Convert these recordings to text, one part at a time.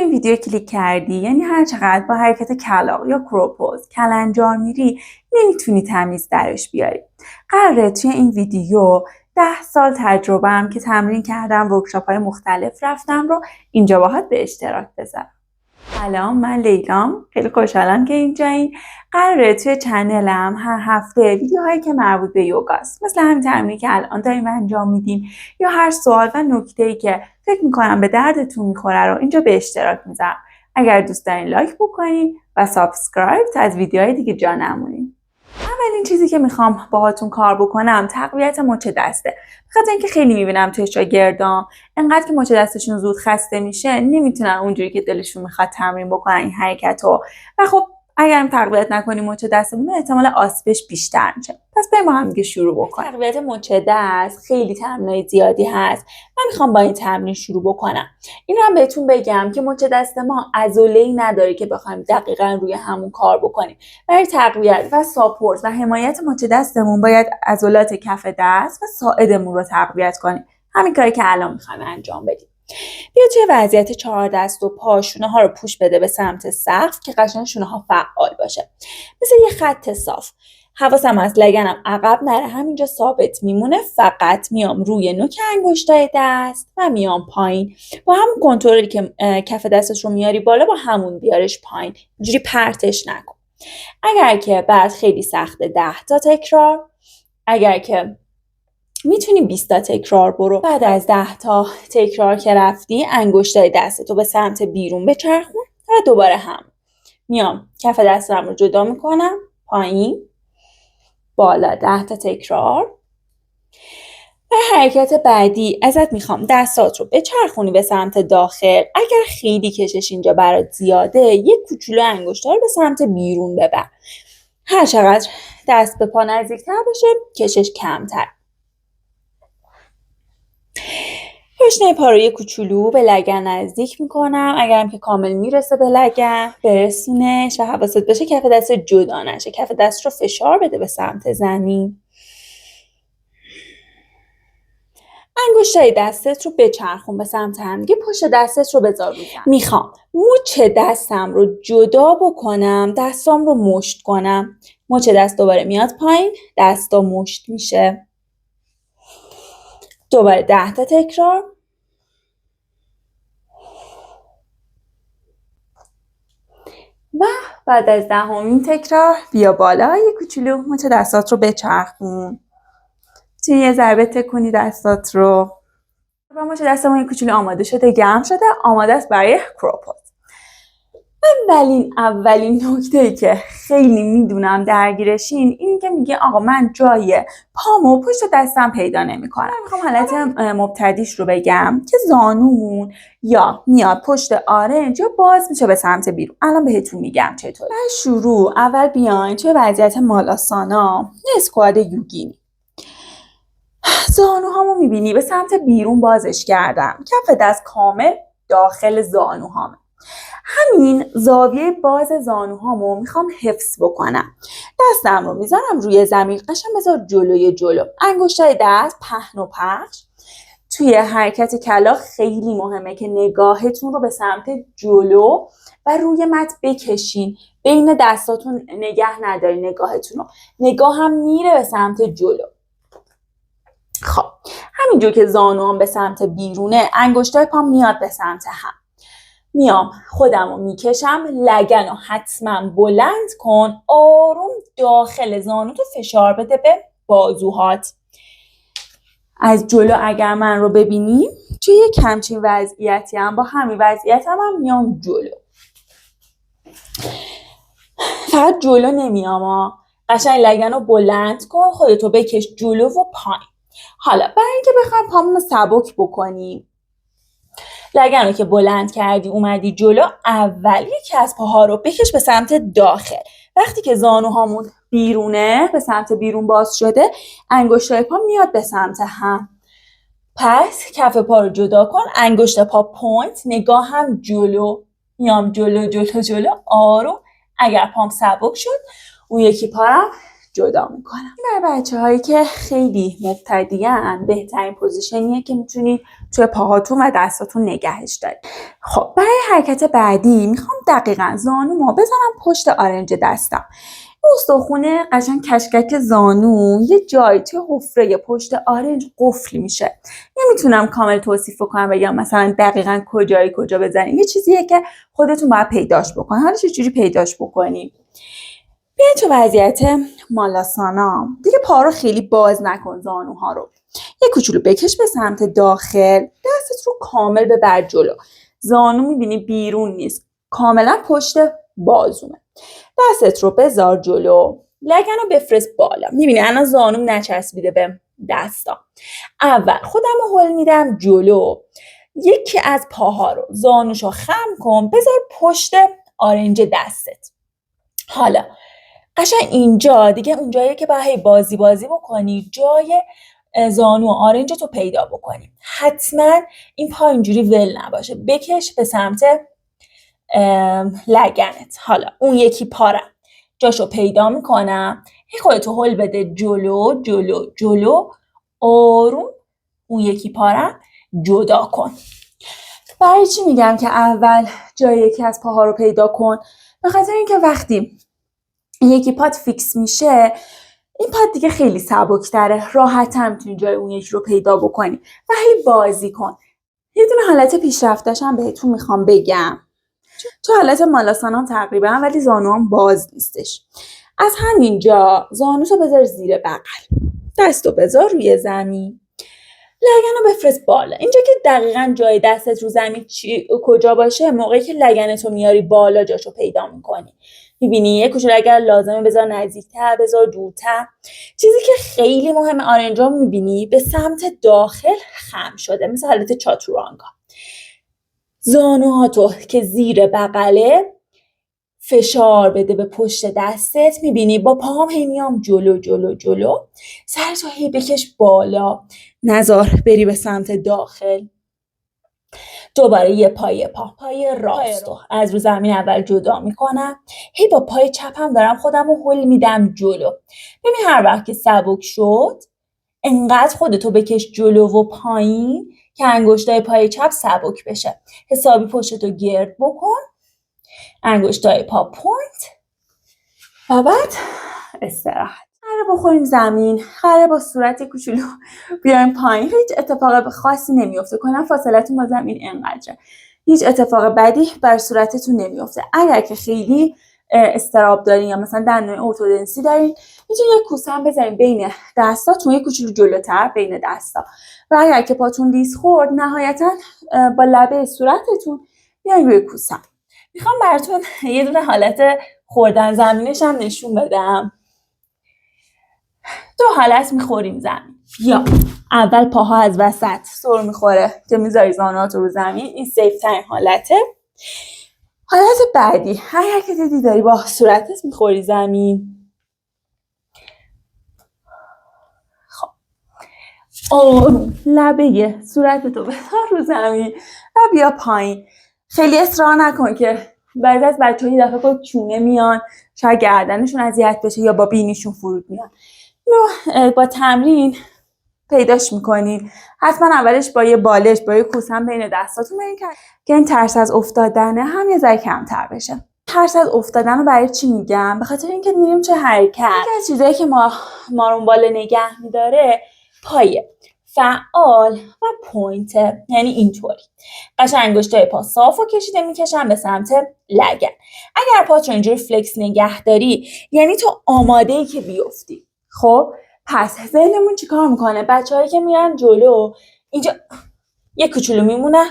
این ویدیو کلیک کردی یعنی هر چقدر با حرکت کلاغ یا کروپوز کلنجار میری نمیتونی تمیز درش بیاری. قراره توی این ویدیو 10 سال تجربه‌ام که تمرین کردم، ورکشاپ‌های مختلف رفتم رو اینجا باهات به اشتراک بذارم. سلام، من لیلام. خیلی خوشحالم که اینجایین. قراره توی چنلم هر هفته ویدیوهایی که مربوط به یوگاست، مثل همین تمرینی که الان داریم انجام میدیم، یا هر سوال و نکته‌ای که فکر میکنم به دردتون میخوره رو اینجا به اشتراک میذارم. اگر دوست دارین لایک بکنین و سابسکرایب تا از ویدیوهای دیگه جا نمونین. اولین چیزی که میخوام باهاتون کار بکنم تقویت مچ دسته. بخاطر اینکه خیلی میبینم توی شاگردام انقدر که مچ دستشون زود خسته میشه نمیتونن اونجوری که دلشون میخواد تمرین بکنن این حرکتو، و خب اگرم تقویت نکنیم مچ دستمون احتمال آسیبش بیشتر میشه. پس بریم با هم دیگه شروع بکنیم. تقویت مچ دست خیلی تمرینای زیادی هست. من میخوام با این تمرین شروع بکنم. این هم بهتون بگم که مچ دست ما عضله‌ای نداره که بخوایم دقیقاً روی همون کار بکنیم. برای تقویت و ساپورت و حمایت مچ دستمون باید عضلات کف دست و ساعدمون رو تقویت کنیم. همین کاری که الان میخوایم انجام بدیم. بیا توی وضعیت 4 دست و پا شونه ها رو پوش بده به سمت سقف که قشنگ شونه ها فعال باشه، مثل یه خط صاف. حواسم از لگنم عقب نره، همینجا ثابت میمونه. فقط میام روی نوک انگشتای دست و میام پایین. با همون کنترلی که کف دستش رو میاری بالا، با همون بیارش پایین. اینجوری پرتش نکن. اگر که بعد خیلی سخته 10 تا تکرار، اگر که میتونی 20 تا تکرار برو. بعد از 10 تا تکرار که رفتی، انگشتای دستتو به سمت بیرون بچرخون و دوباره هم میام کف دستم رو جدا میکنم، پایین، بالا. 10 تا تکرار. و حرکت بعدی ازت میخوام دستات رو بچرخونی به سمت داخل. اگر خیلی کشش اینجا برات زیاده، یک کوچولو انگشتا رو به سمت بیرون ببر. هر چقدر دست به پا نزدیکتر باشه، کشش کمتر. پشنه پا رو یه کوچولو به لگن نزدیک میکنم. اگرم که کامل میرسه به لگن، برسونش و حواست باشه کف دست جدا نشه. کف دست رو فشار بده به سمت زمین. انگشتای دستت رو بچرخون به سمت هم دیگه. پشت دستت رو بذار روی زمین. میخوام مچ دستم رو جدا بکنم، دستام رو مشت کنم. مچ دست دوباره میاد پایین، دستا مشت میشه. دوباره 10 تا تکرار. و بعد از 10مین تکرار بیا بالا، یه کوچولو مچ دستات رو بچرخون. توی یه ضربه تکونی دستات رو. و مچ دستمون یه کوچولو آماده شده، گرم شده، آماده است برای کروپوز. اولین نکته‌ای که خیلی میدونم درگیرشین این که میگه آقا من جای پامو پشت دستم پیدا نمیکنم. میخوام حالت مبتدیش رو بگم که زانومون یا میاد پشت آرنج یا باز میشه به سمت بیرون. الان بهتون میگم چطور. در شروع اول بیاین توی وضعیت مالاسانا، اسکواد یوگینی. زانوهامو میبینی به سمت بیرون بازش کردم، کف دست کامل داخل زانوهامه. همین زاویه باز زانوهامو میخوام حفظ بکنم. دستم رو میذارم روی زمین، قشنگ بذار جلو. انگشتای دست پهن و پخش. توی حرکت کلاغ خیلی مهمه که نگاهتون رو به سمت جلو و روی مت بکشین. بین دستاتون نگه نداری نگاهتون رو. نگاه هم میره به سمت جلو. خب همینجور که زانوام به سمت بیرونه، انگشتای پام میاد به سمت هم. میام خودم رو میکشم. لگن رو حتما بلند کن. آروم داخل زانوتو فشار بده به بازوهات. از جلو اگر من رو ببینی، توی یک همچین وضعیتی هم با همین وضعیت هم میام جلو. فقط جلو نمیام، قشنگ لگن رو بلند کن، خودتو بکش جلو و پایین. حالا برای اینکه بخوایم پامون رو سبک بکنیم، لگن رو که بلند کردی اومدی جلو، اول یکی از پاها رو بکش به سمت داخل. وقتی که زانوهامون بیرونه، به سمت بیرون باز شده، انگشتای پا میاد به سمت هم. پس کف پا رو جدا کن، انگشت پا پوینت، نگاه هم جلو. میام جلو. آروم. اگر پام سبک شد، اون یکی پا رو جدا میکنم. برای بچه هایی که خیلی مبتدیان بهترین پوزیشنیه که میتونید توی پاهاتون و دستاتون نگهش دارید. خب برای حرکت بعدی میخوام دقیقاً زانومو بزنم پشت آرنج دستم. استخونه قشنگ کشکک زانو یه جایی توی حفره پشت آرنج قفل میشه. نمیتونم کامل توصیف کنم بگم مثلا دقیقاً کجا بزنید. یه چیزیه که خودتون باید پیداش بکنید. حالا چجوری پیداش بکنید؟ بیاین تو وضعیت مالاسانا. دیگه پا رو خیلی باز نکن، زانوها رو یه کوچولو بکش به سمت داخل، دستت رو کامل ببر جلو. زانو میبینی بیرون نیست، کاملا پشت بازومه. دستت رو بذار جلو، لگن رو بفرست بالا. میبینی الان زانوم نچسبیده به دستا. اول خودم رو هل میدم جلو، یکی از پاها رو زانوشو خم کن بذار پشت آرنج دستت. حالا قشنگ اینجا دیگه اونجاییه که باید بازی بکنی، جای زانو آرنج تو پیدا بکنی. حتما این پا اینجوری ول نباشه، بکش به سمت لگنت. حالا اون یکی پارم جاشو پیدا میکنم، خودتو هل بده جلو جلو جلو، آروم اون یکی پارم جدا کن. برای چی میگم که اول جای یکی از پاها رو پیدا کن؟ به خاطر اینکه وقتی یکی پات فیکس میشه، این پات دیگه خیلی سبکتره، راحت‌تر میتونی جای اون یکی رو پیدا بکنی و هی بازی کن. یه دونه حالت پیشرفتش هم بهتون میخوام بگم. تو حالت مالاسانا تقریبا، ولی زانوام باز نیستش. از همینجا زانوتو بذار زیر بغل، دستو بذار روی زمین، لگنو بفرست بالا. اینجا که دقیقاً جای دستت رو زمین کجا باشه، موقعی که لگنتو میاری بالا جاشو پیدا میکنی. میبینی یه کوچولو اگر لازمه بذار نزدیکتر، بذار دورتر. چیزی که خیلی مهمه، آرنجام میبینی به سمت داخل خم شده، مثل حالت چاتورانگا. زانوهاتو که زیر بغله فشار بده به پشت دستت. میبینی با پاهم هی میام جلو جلو جلو، سرتو هی بکش بالا، نذار بری به سمت داخل. دوباره یه پای راستو از رو زمین اول جدا میکنم، هی با پای چپم دارم خودم رو هل میدم جلو. ببین هر وقت که سبک شد انقدر خودتو بکش جلو و پایین که انگشتای پای چپ سبک بشه. حسابی پشتتو گرد بکن، انگشتای پا پوینت و بعد استراحت. قراره بخوریم زمین، قراره با صورت کوچولو بیایم پایین. هیچ اتفاق خاصی نمیفته، کلا فاصلتون با زمین انقدره. هیچ اتفاق بدی بر صورتتون نمیفته. اگر که خیلی استراب دارین یا مثلا دندون ارتودنسی دارین، میتونید یک کوسه هم بزنین بین دستاتون، یک کوچولو جلوتر بین دستا. و اگر که پاتون لیز خورد، نهایتا با لبه صورتتون بیاین روی کوسه. میخوام براتون یه دونه حالت خوردن زمینش هم نشون بدم. دو حالت میخوریم زمین. یا اول پاها از وسط سر میخوره که میذاری زانوات رو زمین، این سیف ترین حالته. حالت بعدی، اگر که دیدی داری با صورتت میخوری زمین، خب آروم لبه صورتتو بذار رو زمین و بیا پایین. خیلی اصرار نکن که بعضی از بچه‌ها یه دفعه با چونه میان، شاید گردنشون اذیت بشه یا با بینیشون فرود میان. با تمرین پیداش میکنین. حتما اولش با یه بالش، با یه کوسم بین دستاتون برین که این ترس از افتادنه هم یه ذره کمتر بشه. ترس از افتادن رو برای چی میگم؟ به خاطر اینکه میریم چه حرکت. یکی از چیزایی که ما رو بالا نگه میداره پای فعال و پوینت، یعنی اینطوری قشنگ انگشتای پا صافو کشیده میکشن به سمت لگن. اگر پات رو اینجوری فلکس نگه داری، یعنی تو آماده‌ای که بیفتی. خب پس ذهنمون چیکار میکنه؟ بچه‌هایی که میرن جلو اینجا یک کوچولو میمونن،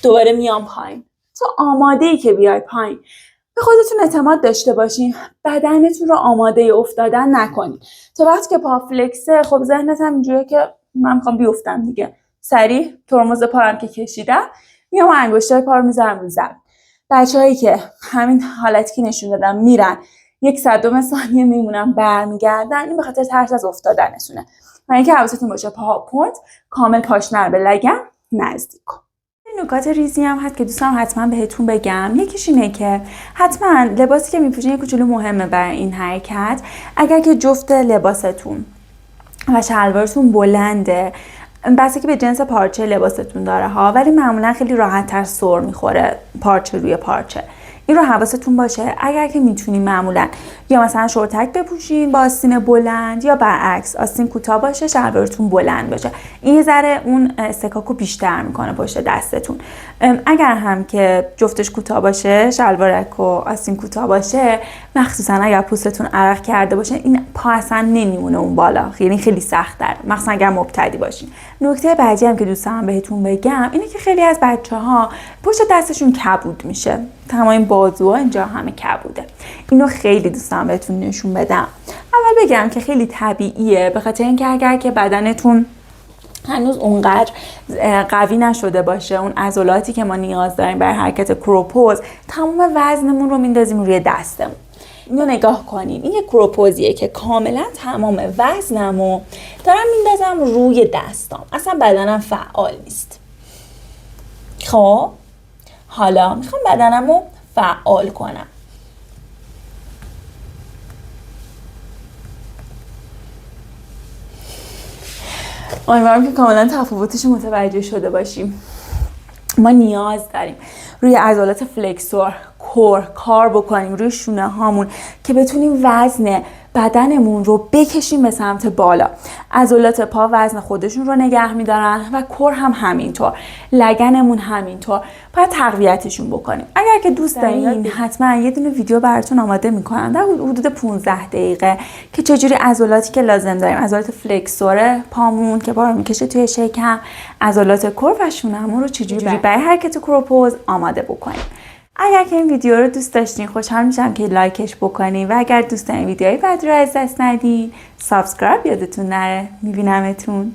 دوباره میان پایین. تو آماده‌ای که بیای پایین. به خودتون اعتماد داشته باشین، بدنتون رو آماده افتادن نکنین. تا وقتی که پا فلکسه، خب ذهنت هم اینجوریه که من میخوام بیفتم دیگه. سریع ترمز پارم که کشیدم، میام انگشتای پا رو میذارم رو زمین. بچه‌هایی که همین حالتی که نشون دادم میرن، 1/100 ثانیه میمونن برمیگردن، این به خاطر ترس از افتادنتونه. و اینکه حواستون باشه پاها پوینت، کامل پاش نره به لگن نزدیک کن. نکات ریزی هم هست که دوستم حتما بهتون بگم. یکیش اینه که حتما لباسی که میپوشین یک کوچولو مهمه برای این حرکت. اگر که جفت لباستون و شلوارتون بلنده، بسته که به جنس پارچه لباستون داره ها، ولی معمولا خیلی راحت تر سر میخوره پارچه روی پارچه. این رو حواستون باشه. اگر که میتونین معمولا یا مثلا شورتک بپوشین با آستین بلند، یا برعکس آستین کوتاه باشه شلوارتون بلند باشه. این یه ذره اون استکاکو بیشتر میکنه پشت دستتون. اگر هم که جفتش کوتاه باشه، شلوارک و آستین کوتاه باشه، مخصوصا اگر پوستتون عرق کرده باشه، این پا اصلا نمیمونه اون بالا، یعنی خیلی سخت تر، مخصوصا اگر مبتدی باشین. نکته بعدی هم که دوست دارم بهتون بگم اینه که خیلی از بچه‌ها پشت دستشون کبود میشه، تمام بازوها اینجا همه کبوده. اینو خیلی دوست دارم بهتون نشون بدم. اول بگم که خیلی طبیعیه، به خاطر اینکه اگر که بدنتون هنوز اونقدر قوی نشده باشه، اون عضلاتی که ما نیاز داریم برای حرکت کروپوز، تمام وزنمون رو میندازیم روی دستمون. اینو نگاه کنین، این یک کروپوزیه که کاملا تمام وزنمو دارم میندازم روی دستام، اصلا بدنم فعال نیست. خب حالا میخوام بدنمو فعال کنم. امیدوارم که کاملا تفاوتش متوجه شده باشیم. ما نیاز داریم روی عضلات فلکسور کور کار بکنیم، روی شونه هامون، که بتونیم وزن بدنمون رو بکشیم به سمت بالا. عضلات پا وزن خودشون رو نگه میدارن و کور هم همینطور، لگنمون همینطور. باید تقویتشون بکنیم. اگر که دوست دارین حتما یه دونه ویدیو براتون آماده میکنم در حدود 15 دقیقه که چجوری عضلاتی که لازم داریم، عضلات فلکسور پامون که پا رو میکشه توی شکم، عضلات کور و شونه‌مون رو چجوری برای حرکت کروپوز آماده بکنیم. اگر که این ویدیو رو دوست داشتین خوشحال میشم که لایکش بکنین، و اگر دوست دارین ویدیوهای بعدی رو از دست ندین، سابسکرایب یادتون نره. میبینمتون.